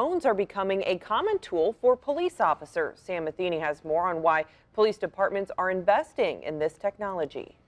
Drones are becoming a common tool for police officers. Sam Matheny has more on why police departments are investing in this technology.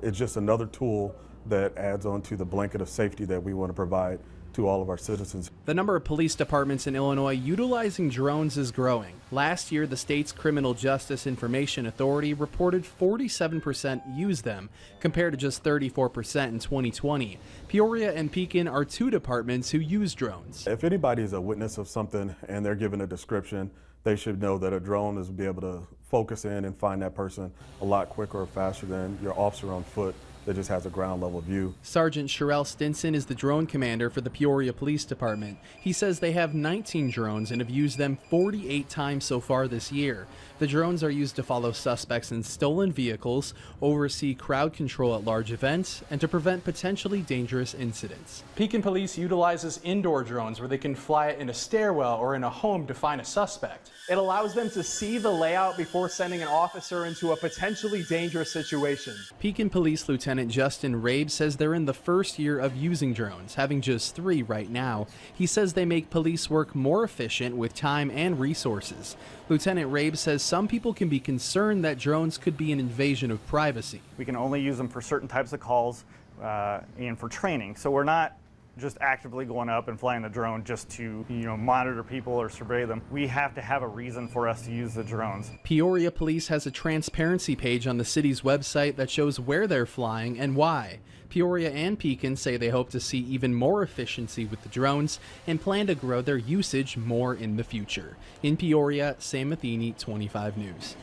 It's just another tool that adds on to the blanket of safety that we want to provide to all of our citizens. The number of police departments in Illinois utilizing drones is growing. Last year, the state's Criminal Justice Information Authority reported 47% use them, compared to just 34% in 2020. Peoria and Pekin are two departments who use drones. If anybody is a witness of something and they're given a description, they should know that a drone is be able to focus in and find that person a lot quicker or faster than your officer on foot that just has a ground level view. Sergeant Sherelle Stinson is the drone commander for the Peoria Police Department. He says they have 19 drones and have used them 48 times so far this year. The drones are used to follow suspects in stolen vehicles, oversee crowd control at large events, and to prevent potentially dangerous incidents. Pekin Police utilizes indoor drones where they can fly it in a stairwell or in a home to find a suspect. It allows them to see the layout before sending an officer into a potentially dangerous situation. Pekin Police Lieutenant Justin Rabe says they're in the first year of using drones, having just 3 right now. He says they make police work more efficient with time and resources. Lieutenant Rabe says some people can be concerned that drones could be an invasion of privacy. We can only use them for certain types of calls and for training. So we're not just actively going up and flying the drone just to, monitor people or survey them. We have to have a reason for us to use the drones. Peoria Police has a transparency page on the city's website that shows where they're flying and why. Peoria and Pekin say they hope to see even more efficiency with the drones and plan to grow their usage more in the future. In Peoria, Sam Matheny, 25 News.